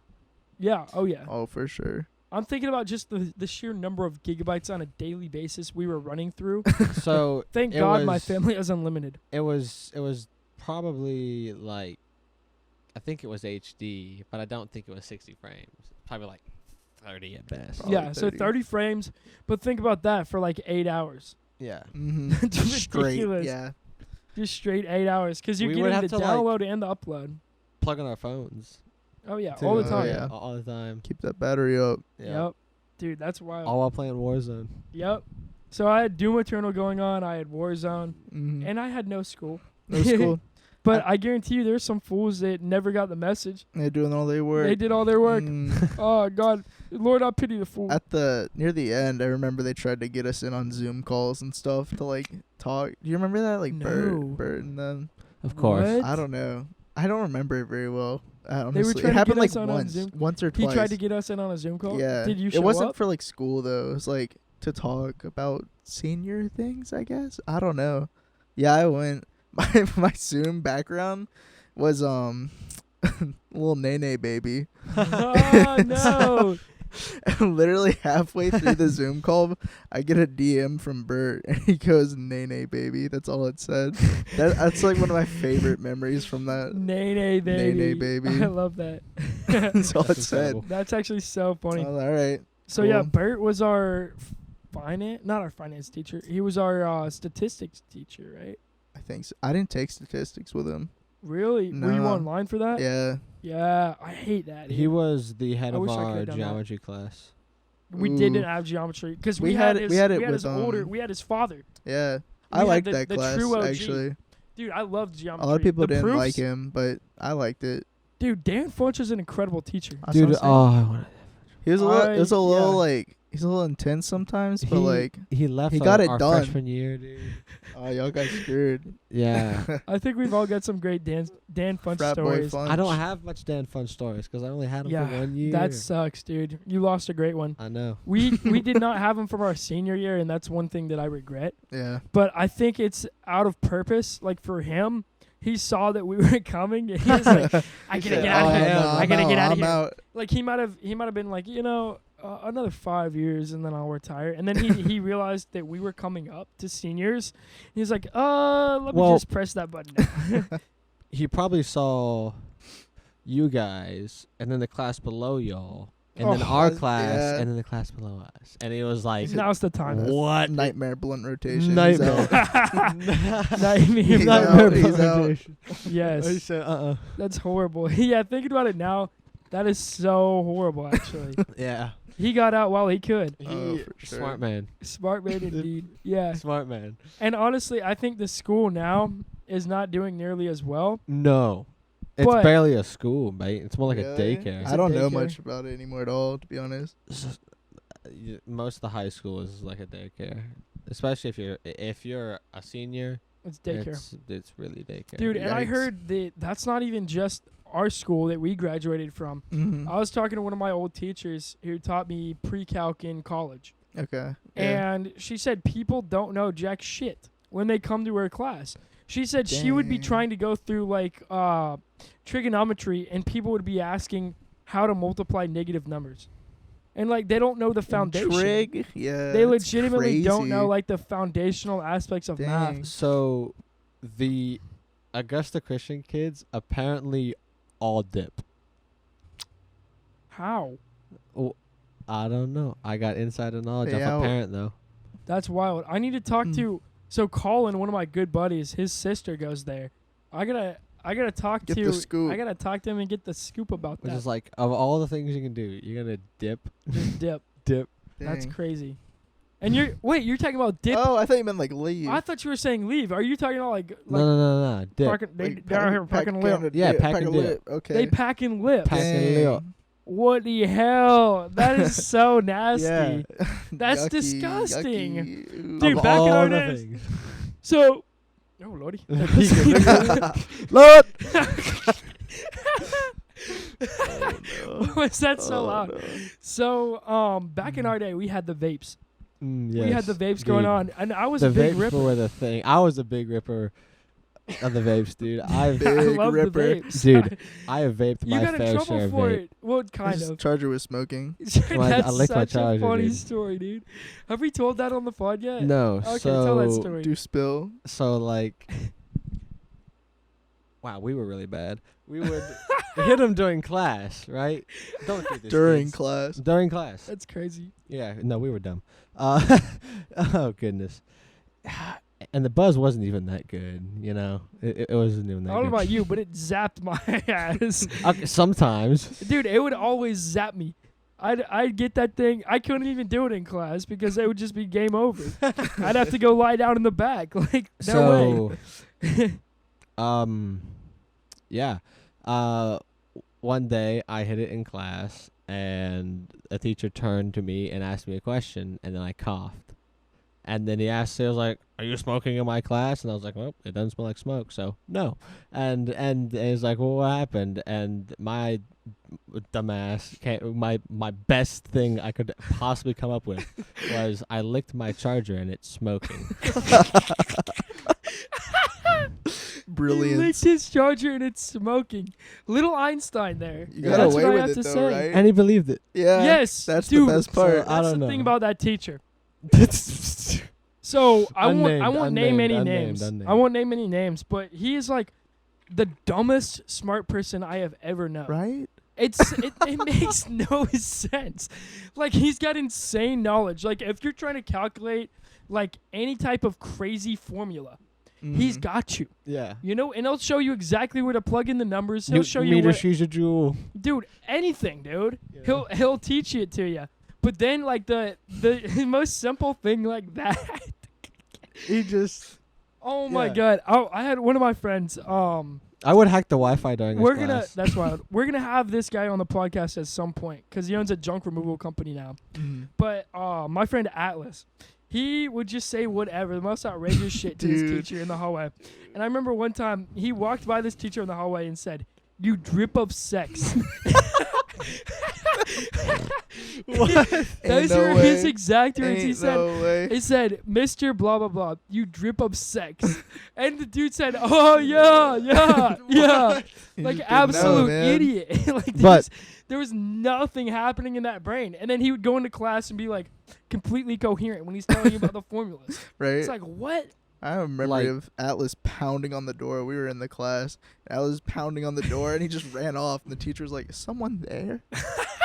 Yeah. Oh yeah. Oh, for sure. I'm thinking about just the sheer number of gigabytes on a daily basis we were running through. So Thank it God my was- family has unlimited. it was probably like, I think it was HD, but I don't think it was 60 frames. Probably like 30 at best. Probably Yeah, so 30. 30 frames. But think about that for like 8 hours. Yeah. Mm-hmm. It's Straight. ridiculous. Yeah. Just straight 8 hours. Because you're We would getting have the to, like- download and the upload. Plug in our phones. Oh, yeah. too. All the Oh, time. yeah. All the time. Keep that battery up. Yeah. Yep. Dude, that's wild. All while playing Warzone. Yep. So I had Doom Eternal going on. I had Warzone. Mm-hmm. And I had no school. That was cool. But I guarantee you there's some fools that never got the message. They're doing all their work. They did all their work. Mm. Oh, God. Lord, I pity the fool. At the near the end, I remember they tried to get us in on Zoom calls and stuff to like talk. Do you remember that? Like No. Bert and them. Of course. What? I don't know. I don't remember it very well. Honestly, trying it to happened get like us on Zoom. once or He twice. tried to get us in on a Zoom call. Yeah. Did you show It wasn't up? for like school though. It was like to talk about senior things, I guess. I don't know. Yeah, I went. My Zoom background was little Nene baby. Oh, no. And literally halfway through the Zoom call, I get a DM from Bert, and he goes, "Nene, baby." That's all it said. That's like one of my favorite memories from that. Nay, baby. Nay, baby. I love that. That's all it That's said. incredible. That's actually so funny. All right. So, yeah, cool. Bert was our not our finance teacher. He was our statistics teacher, right? I think so. I didn't take statistics with him. Really? Were you No. online for that? Yeah. Yeah, I hate that. He was the head I of wish I our could've done that. geometry class. We Ooh. didn't have geometry because We we had had it- his, we had it his with, older. We had his father. Yeah. We I had liked the- that the class true OG. actually. Dude, I loved geometry. A lot of people The didn't proofs- like him, but I liked it. Dude, Dan Funch is an incredible teacher. That's what I'm Dude, saying. I wanna- He was a little. It was a little yeah. like he's a little intense sometimes, but he, like, he left he got it our done. freshman year, dude. oh, y'all got screwed. Yeah. I think we've all got some great Dan Funch Frat boy stories. fun. I don't have much Dan Fun stories because I only had him Yeah, for 1 year. that sucks, dude. You lost a great one. I know. We did not have him from our senior year, and that's one thing that I regret. Yeah. But I think it's out of purpose. Like for him, he saw that we were coming, and he was like, "I gotta get out of here. I gotta get out of I'm here." out. Like he might have been like, another 5 years, and then I'll retire. And then he realized that we were coming up to seniors. He was like, let me Well- just press that button now." He probably saw you guys and then the class below y'all and then Oh, our yeah. class and then the class below us. And he was like, Now's the time. what? Nightmare blunt rotation. Nightmare. Nightmare He's blunt out, rotation. he's out. He Yes, said, that's horrible. Yeah, thinking about it now, that is so horrible. Actually, Yeah. he got out while he could. Oh, for sure. Smart man. Smart man indeed. Yeah, Smart man. and honestly, I think the school now is not doing nearly as well. No. It's But- barely a school, mate. It's more like Really? a daycare. I don't know daycare. much about it anymore at all, to be honest. Most of the high school is like a daycare, especially if you're a senior. It's daycare. It's really daycare. Dude, and I Yikes. heard that that's not even just our school that we graduated from. Mm-hmm. I was talking to one of my old teachers who taught me pre-calc in college. Okay. Yeah. And she said people don't know jack shit when they come to her class. She said she would be Dang. trying to go through like trigonometry, and people would be asking how to multiply negative numbers. And like they don't know the foundation. Trig? Yeah. They that's legitimately don't know crazy. like the foundational aspects of math. Dang. So, the Augusta Christian kids apparently all dip. How? I don't know. I got insider knowledge Hey, of a out. parent though. That's wild. I need to talk Hmm. to. So Colin, one of my good buddies, his sister goes there. I gotta talk Get to. the scoop. I gotta talk to him and get the scoop about Which that. is like, of all the things you can do, you're gonna dip. Just dip. Dip. That's Dang. crazy. And you're talking about dip. Oh, I thought you meant like leave. I thought you were saying leave. Are you talking about like No. Dip. parking, they Like down here packing lip? Yeah, pack and dip. Okay. They packing lips. Pack and Dang. lip. What the hell? That is so nasty. Yeah. That's Yucky, disgusting. yucky. Ooh. Dude, Of back in all our the days. things. So, oh lordy. Lord. What was that so loud? No. So, back in our day, we had the vapes. Yes, We had the vapes going dude. on, and I was The a big vapes ripper. were the thing. I was a big ripper of the vapes, dude. I Big love ripper. the vapes. Dude, I have vaped You my got in fair trouble share of for vape. it. Well, kind His of. charger was smoking. Well, I That's licked my such a charger, funny dude. story, dude. Have we told that on the pod yet? No, Okay, so tell that story. Do spill. So like, wow, we were really bad. We would hit him during class, right? Don't do this. During kids. class. During class. That's crazy. Yeah, no, we were dumb. Oh goodness. And the buzz wasn't even that good, you know. It wasn't even that I don't know good. about you, but it zapped my ass. Okay, sometimes. Dude, it would always zap me. I'd get that thing. I couldn't even do it in class because it would just be game over. I'd have to go lie down in the back. Like, no way. Yeah. One day I hit it in class, and a teacher turned to me and asked me a question, and then I coughed. And then he was like, "Are you smoking in my class?" And I was like, "Well, it doesn't smell like smoke, so no." And he's like, "Well, what happened?" And my dumbass, my best thing I could possibly come up with was I licked my charger and it's smoking. Brilliant. He licked his charger and it's smoking. Little Einstein there. You Yeah. got That's away what I with have it to though, say. right? And he believed it. Yeah. Yes, That's dude. the best part. So, I That's don't the know. thing about that teacher. So I won't name any names. unnamed. I won't name any names, but he is like the dumbest smart person I have ever known. Right? It makes no sense. Like, he's got insane knowledge. Like, if you're trying to calculate like any type of crazy formula, he's Mhm. got you. Yeah. You know, and he'll show you exactly where to plug in the numbers. He'll show you Meter, what, she's a jewel. dude, anything, dude. Yeah. He'll teach it to you. But then like the most simple thing like that. He just. Oh my Yeah. god. Oh, I had one of my friends I would hack the Wi-Fi during we're his gonna class. that's wild. We're gonna have this guy on the podcast at some point because he owns a junk removal company now. Mhm. But my friend Atlas, he would just say whatever, the most outrageous shit to his Dude. teacher in the hallway. And I remember one time he walked by this teacher in the hallway and said, "You drip of sex." What? Ain't Those no were his way. exact words. He Ain't said, no way. He said, "Mr. Blah blah blah, you drip of sex," and the dude said, "Oh yeah, yeah, yeah." You Like just didn't know, absolute man. idiot. Like But- there was nothing happening in that brain, and then he would go into class and be like completely coherent when he's telling you about the formulas. Right? It's like, what? I have a memory Like- of Atlas pounding on the door. We were in the class. Atlas pounding on the door, and he just ran off. And the teacher was like, "Is someone there?"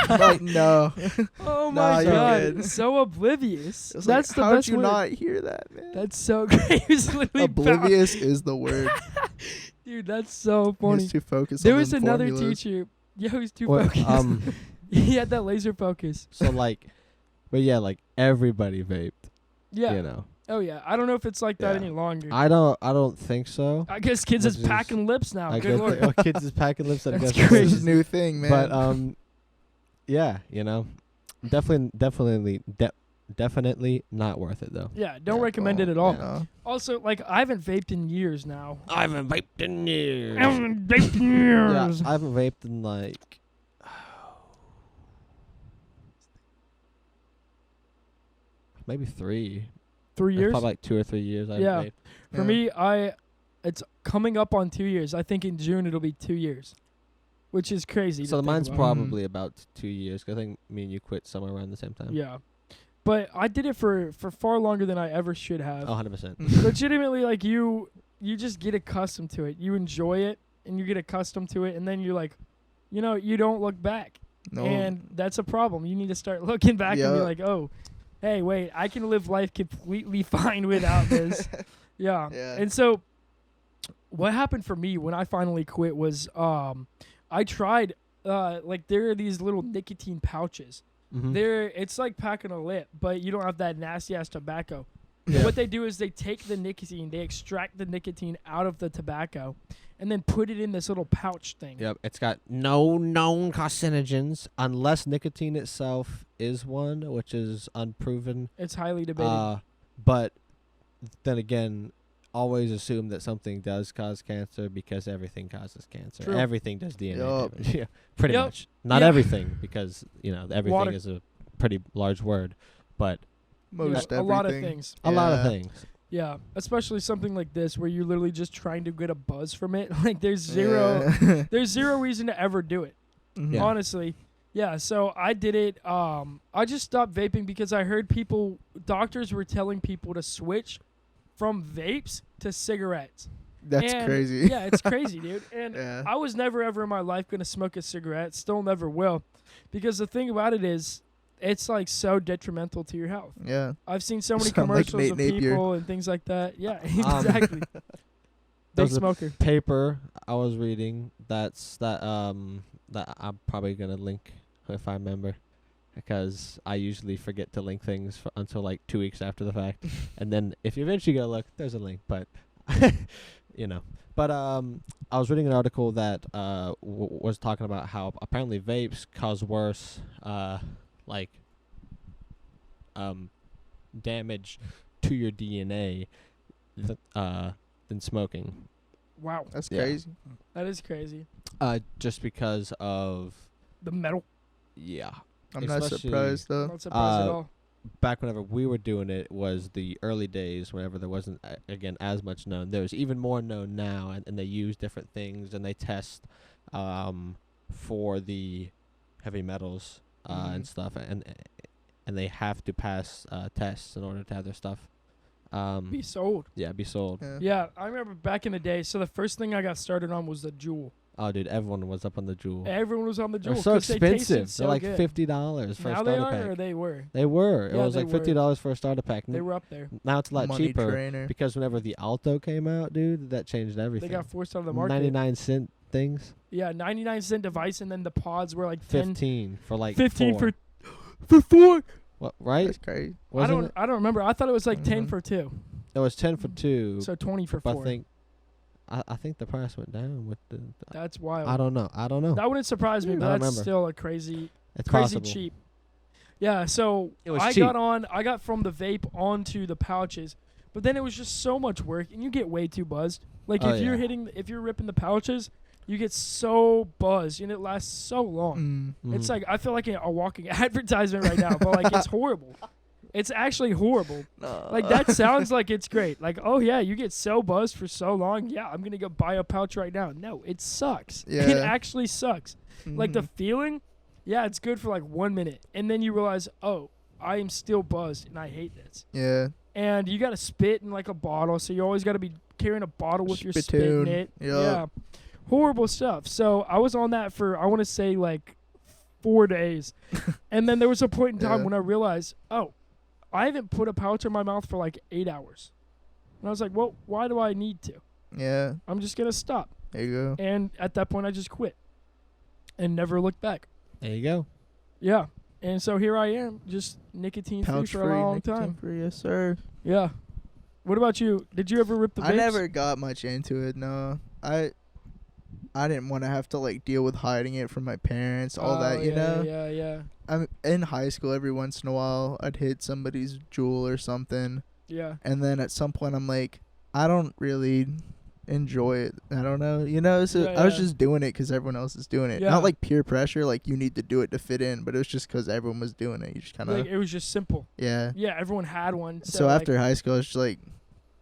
I'm like, no. Oh Nah, my you're god, good. so oblivious. It's That's like, the how'd best you word. not hear that, man? That's so great. He was literally Oblivious is the word. Dude, that's so He funny. was too focused There on was them another formulas. teacher. Yeah, he was too What, focused. He had that laser focus. So like, but yeah, like everybody vaped. Yeah. You know. Oh yeah. I don't know if it's like that Yeah. any longer. I don't think so. I guess kids Which is is- packing lips now. I Good guess lord. kids is packing lips. I That's guess crazy. This is a new thing, man. But yeah, you know, definitely not worth it though. Yeah, don't Yeah, recommend it well, at all. no. Also, like, I haven't vaped in years now. I haven't vaped in years. I haven't vaped in Yeah, years. I haven't vaped in like maybe 3. 3 It's years? probably like 2 or 3 years. I Yeah. haven't vaped. For me, it's coming up on 2 years. I think in June it'll be 2 years, which is crazy. So to think mine's about. probably about 2 years. 'Cause I think me and you quit somewhere around the same time. Yeah. But I did it for far longer than I ever should have. Oh, 100%. Legitimately, like, you just get accustomed to it. You enjoy it, and you get accustomed to it, and then you're like, you don't look back. No. And that's a problem. You need to start looking back and be Yeah. like, oh, hey, wait, I can live life completely fine without this. Yeah. Yeah. And so what happened for me when I finally quit was I tried like, there are these little nicotine pouches. Mhm. It's like packing a lip, but you don't have that nasty ass tobacco. Yeah. What they do is they take the nicotine, they extract the nicotine out of the tobacco, and then put it in this little pouch thing. Yep, it's got no known carcinogens unless nicotine itself is one, which is unproven. It's highly debated. But then again, always assume that something does cause cancer because everything causes cancer. True. Everything does DNA Yup. damage. Yeah, pretty Yep. much. Not Yeah. everything, because everything Water. is a pretty large word, but Most a everything. lot of things. a lot of Yeah. things. Yeah, especially something like this where you're literally just trying to get a buzz from it. Like there's zero Yeah. there's zero reason to ever do it. Mhm. Yeah. Honestly. Yeah, so I did it. I just stopped vaping because I heard doctors were telling people to switch from vapes to cigarettes. That's And, crazy. Yeah, it's crazy, dude. And Yeah. I was never ever in my life going to smoke a cigarette. Still never will. Because the thing about it is, it's like so detrimental to your health. Yeah. I've seen so many Sound like commercials Nate of Napier. people and things like that. Yeah, exactly. Big There's a smoker. paper I was reading that I'm probably gonna link if I remember, because I usually forget to link things until like 2 weeks after the fact, and then if you eventually go look, there's a link. But But I was reading an article that was talking about how apparently vapes cause worse damage to your DNA than smoking. Wow, That's Yeah. crazy. that is crazy. Just because of The metal. I'm not Especially- surprised I'm though. not surprised at Uh, all. back whenever we were doing it was the early days, whenever there wasn't again as much known. There's even more known now, and they use different things, and they test for the heavy metals and Mhm. stuff, and they have to pass tests in order to have their stuff Be sold. be sold. Yeah. Yeah, I remember back in the day. So the first thing I got started on was the Juul. Oh, dude, everyone was up on the Juul. Everyone was on the Juul. They're so 'cause they tasted expensive. so They're like good. $50 for Now a they starter are, or pack. they were. They were. It Yeah, was they like were. $50 for a starter pack. They were up there. Now it's a lot Money cheaper. trainer. Because whenever the Alto came out, dude, that changed They everything. got forced out of the market. 99-cent things, Yeah, 99-cent device, and then the pods were like 10, 15 for like 15 4. for 4. What, right? That's crazy. Wasn't I don't remember. I thought it was like 10 Mhm. for 2. it was 10 for 2. So 20 for but 4. I think the price went down with the That's wild. I don't know. That wouldn't surprise me, I but don't that's remember. still a crazy It's crazy possible. cheap. Yeah, so It was I cheap. got from the vape onto the pouches, but then it was just so much work, and you get way too buzzed. Like Oh, if you're ripping the pouches, you get so buzzed, and it lasts so long. It's Mhm. like I feel like a walking advertisement right now, but like it's horrible. It's actually horrible. Like that sounds like it's great. Like, oh yeah, you get so buzzed for so long. Yeah, I'm gonna go buy a pouch right now. No, it sucks. It Yeah. actually sucks. Like the feeling, yeah, it's good for like 1 minute, and then you realize, oh, I am still buzzed and I hate this. Yeah. And you gotta spit in like a bottle, so you always gotta be carrying a bottle with your spit in Spittoon. it. Yup. Yeah, horrible stuff. So I was on that for I want to say like 4 days, and then there was a point in time Yeah. when I realized, oh, I haven't put a pouch in my mouth for like 8 hours, and I was like, well, why do I need to? Yeah. I'm just gonna stop. There you go. And at that point, I just quit and never looked back. There you go. Yeah. And so here I am, just nicotine free Pouch for free, a long nicotine time. free, yes sir. Yeah. What about you? Did you ever rip the vapes? I never got much into it. No, I didn't want to have to like deal with hiding it from my parents, all that, you know. Yeah, yeah, I'm in high school. Every once in a while, I'd hit somebody's Juul or something, yeah. and then at some point, I'm like, I don't really enjoy it. I don't know, you know. So Yeah, I was yeah. just doing it because everyone else is doing it. Yeah. Not like peer pressure, like you need to do it to fit in, but it was just because everyone was doing it. You just kind of Like, it was just simple. yeah. Yeah, everyone had one. So, So like, after high school, I was just like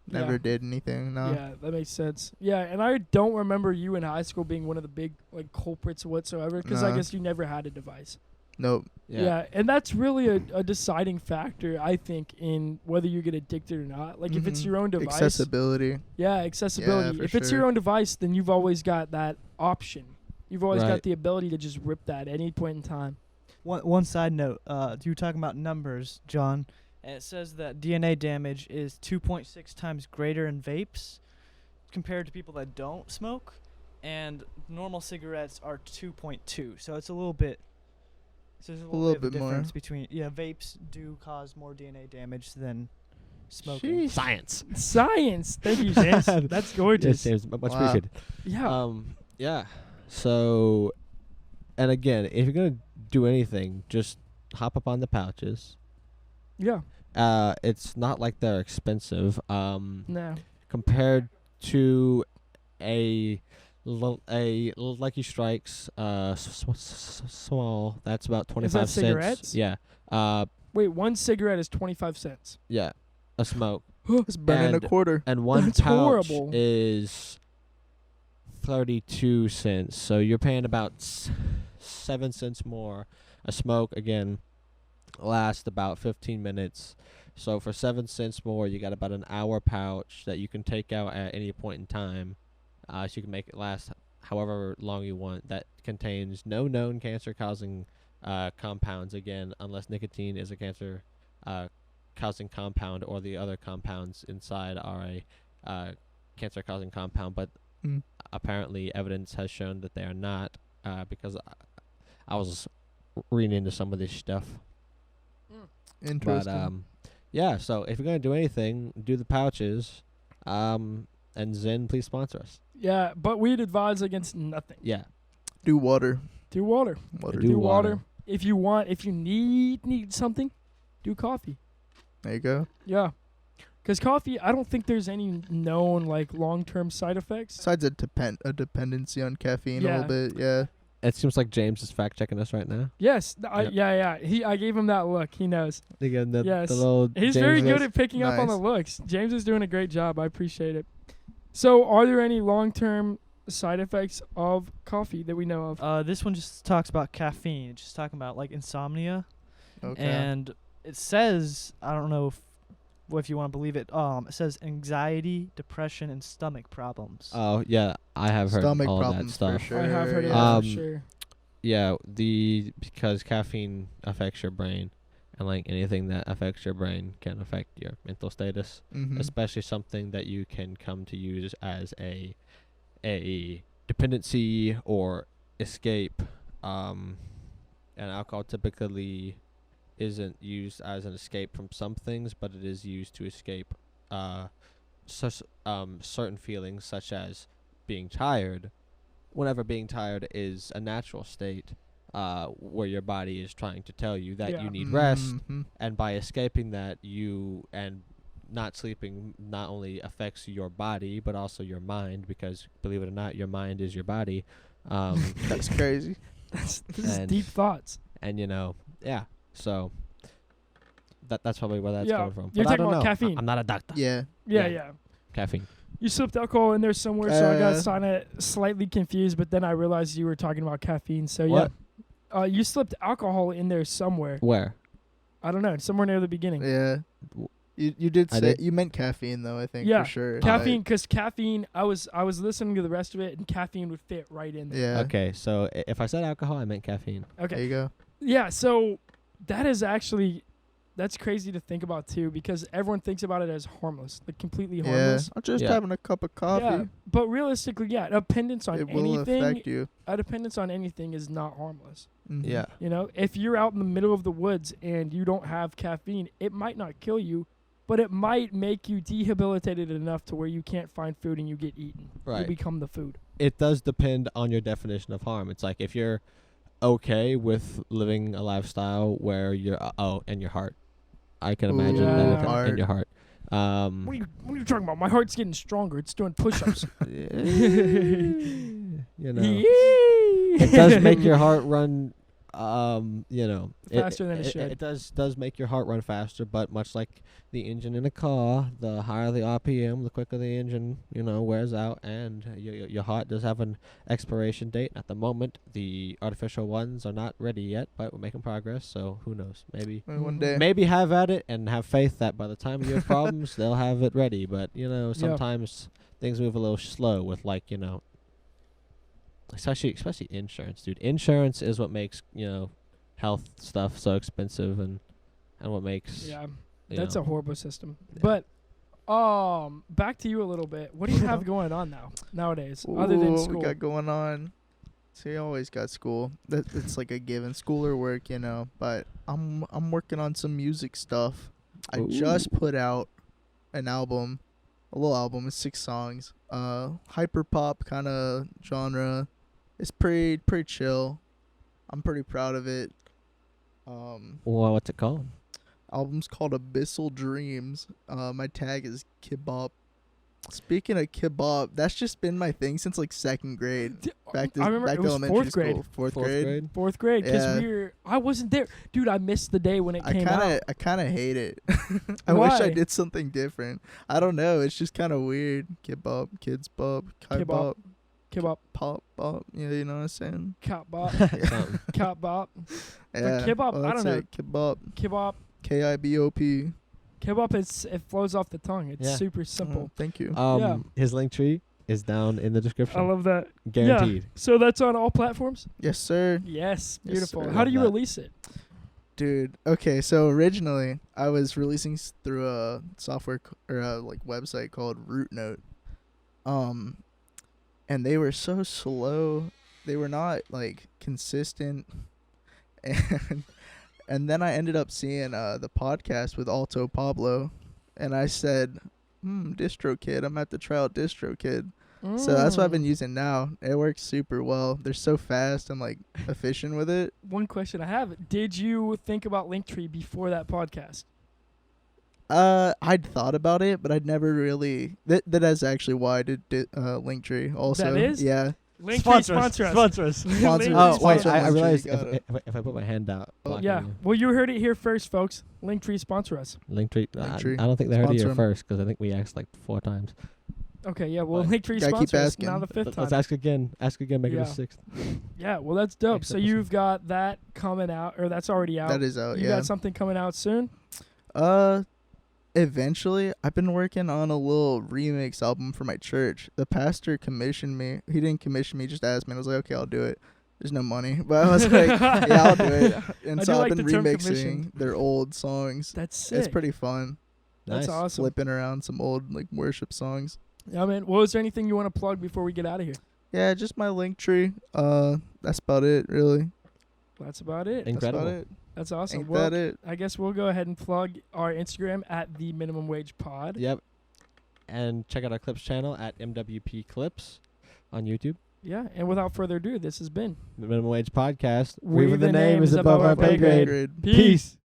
never yeah. did anything. No. Yeah, that makes sense. Yeah, and I don't remember you in high school being one of the big like culprits whatsoever, because I Nah. guess you never had a device. Nope. Yeah, and that's really a deciding factor, I think, in whether you get addicted or not. Like if it's Mhm. your own device, Accessibility. yeah, accessibility. for If it's your sure. own device, then you've always got that option. You've always got Right. the ability to just rip that at any point in time. One side note, you were talking about numbers, John, and it says that DNA damage is 2.6 times greater in vapes compared to people that don't smoke, and normal cigarettes are 2.2. So it's a little bit. So there's a little, little bit of bit a more. difference between vapes do cause more DNA damage than smoking. Science. Science. Thank you, James. That's Yes, gorgeous. James. Much Wow. appreciated. Yeah. Yeah. So, and again, if you're gonna do anything, just hop up on the pouches. Yeah. It's not like they're expensive. No. compared to a Lucky Strikes small. That's about 25 cents. cigarettes? Yeah. Wait, one cigarette is 25 cents. Yeah. A smoke. It's burning a And- quarter. And one That's pouch horrible. is 32 cents. So you're paying about 7 cents more. A smoke, again, lasts about 15 minutes. So for 7 cents more, you got about an hour pouch that you can take out at any point in time. So you can make it last however long you want. That contains no known cancer-causing compounds, again, unless nicotine is a cancer-causing compound or the other compounds inside are a cancer-causing compound. But apparently evidence has shown that they are not, because I was reading into some of this stuff. Interesting. But yeah, so if you're gonna do anything, do the pouches. And Zen, please sponsor us. Yeah, but we'd advise against nothing. Yeah. Do water. Do water. Water. Do Do water. water. If you need something, do coffee. There you go. Yeah. Because coffee, I don't think there's any known like long-term side effects. Besides a dependency on caffeine a Yeah. little bit, yeah. It seems like James is fact checking us right now. Yes. Yep. Yeah. I gave him that look. He knows. Again, the Yes. little He's James very looks- good at picking up on the Nice. looks. James is doing a great job. I appreciate it. So, are there any long-term side effects of coffee that we know of? This one just talks about caffeine. It's just talking about like insomnia, Okay. and it says, I don't know if you want to believe it. It says anxiety, depression, and stomach problems. Oh yeah, I have heard Stomach all that problems stuff. for sure. I have heard of that Um, for sure. Yeah, because caffeine affects your brain, and like anything that affects your brain can affect your mental status, Mhm. especially something that you can come to use as a dependency or escape. And alcohol typically isn't used as an escape from some things, but it is used to escape certain feelings, such as being tired. Whenever being tired is a natural state, where your body is trying to tell you that Yeah. you need rest, Mhm. and by escaping that, you and not sleeping not only affects your body but also your mind, because believe it or not, your mind is your body. That's crazy. This is and- deep thoughts. And yeah, so that's probably where that's Yeah, coming from. you're But I talking don't about know. caffeine. I'm not a doctor. Yeah. Yeah. Yeah. Caffeine. You slipped alcohol in there somewhere, so I got Uh, kind of slightly confused, but then I realized you were talking about caffeine. So, What? yeah. You slipped alcohol in there somewhere. Where? I don't know, somewhere near the beginning. Yeah. W- You did I say did? you meant caffeine though, I think Yeah, for sure. Caffeine, because caffeine, I was listening to the rest of it, and caffeine would fit right in there. Yeah. Okay, so if I said alcohol, I meant caffeine. There Okay. you go. Yeah, so that is actually, that's crazy to think about, too, because everyone thinks about it as harmless, like completely Yeah. harmless. I'm just Yeah. having a cup of coffee. Yeah, but realistically, yeah, dependence on It will anything, affect you. a dependence on anything is not harmless. Mhm. Yeah. You know, if you're out in the middle of the woods and you don't have caffeine, it might not kill you, but it might make you debilitated enough to where you can't find food and you get eaten. You Right. become the food. It does depend on your definition of harm. It's like if you're okay with living a lifestyle where you're and your heart. I can imagine Ooh, that heart. in your heart. What are you talking about? My heart's getting stronger. It's doing push-ups. It does make your heart run. Faster than it should. It does make your heart run faster, but much like the engine in a car, the higher the RPM, the quicker the engine, wears out, and your heart does have an expiration date. At the moment, the artificial ones are not ready yet, but we're making progress. So who knows? Maybe One day. maybe have at it and have faith that by the time you have problems, they'll have it ready. But sometimes things move a little slow with especially insurance, dude. Insurance is what makes health stuff so expensive, and what makes Yeah, you that's know, a horrible system. Yeah. But back to you a little bit. What do you have going on nowadays, other than Ooh, school? we got going on. So you always got school. It's like a given, school or work, But I'm working on some music stuff. I just put out an album, a little album. It's 6 songs. Hyper pop kind of genre. It's pretty chill. I'm pretty proud of it. what's it called? Album's called Abyssal Dreams. My tag is Kibop. Speaking of kebab, that's just been my thing since like second grade. Back to I remember back it to was elementary fourth grade. school. Fourth grade. Fourth grade, because Yeah. I wasn't there, dude. I missed the day when it came out. I kind of hate it. I wish I Why? did something different. I don't know. It's just kind of weird. Kebab, kids bop, kebab, Kebab, pop, bop. Yeah, you know what I'm saying. cop bop, Something. cop bop, Yeah. kebab, well, I that's don't know. it. Kebab, kebab. KIBOP. Kebab it flows off the tongue. It's Yeah. super simple. Thank you. Yeah. His link tree is down in the description. I love that. Guaranteed. Yeah. So that's on all platforms. Yes, sir. Yes, Yes, beautiful. sir. How do Love you that. release it? Dude, okay, so originally I was releasing through a software or a like website called Root Note. And they were so slow. They were not like consistent. And then I ended up seeing the podcast with Alto Pablo, and I said, DistroKid, I'm at to try out DistroKid. So that's what I've been Mm. using now. It works super well. They're so fast and like efficient with it. One question I have: did you think about Linktree before that podcast? I'd thought about it, but I'd never really. That is actually why I did Linktree. Also, That is? yeah. Linktree sponsor us. Sponsor us. Sponsor Linktree us. Oh wait, Sponsor I Linktree, realized got it. if I put my hand out. blocking Yeah. you. Well, you heard it here first, folks. Linktree sponsor us. Linktree. Linktree. I don't think they heard it Sponsor here 'em. first because I think we asked like 4 times. Okay. Yeah. Well, But Linktree gotta keep sponsor us. asking. Now the 5th time. Let's ask again. Ask again. Make it Yeah. a 6th. Yeah. Well, that's dope. Next So episode. you've got that coming out, or that's already out. That is out. You Yeah. got something coming out soon. Eventually, I've been working on a little remix album for my church. The pastor commissioned me. He didn't commission me, just asked me. I was like, okay, I'll do it. There's no money, but I was like, yeah, I'll do it. And I so do I've like been the term remixing commissioned. their old songs. That's sick. It's pretty fun. That's Nice. awesome. Flipping around some old like worship songs. Yeah, man. Well, is there anything you want to plug before we get out of here? Yeah, just my link tree. That's about it, really. That's about it. Incredible. That's about it. That's awesome. Ain't Well, that it? I guess we'll go ahead and plug our Instagram at the Minimum Wage Pod. Yep. And check out our Clips channel at MWP Clips on YouTube. Yeah, and without further ado, this has been The Minimum Wage Podcast. We the name is above our pay grade. Grade. Peace.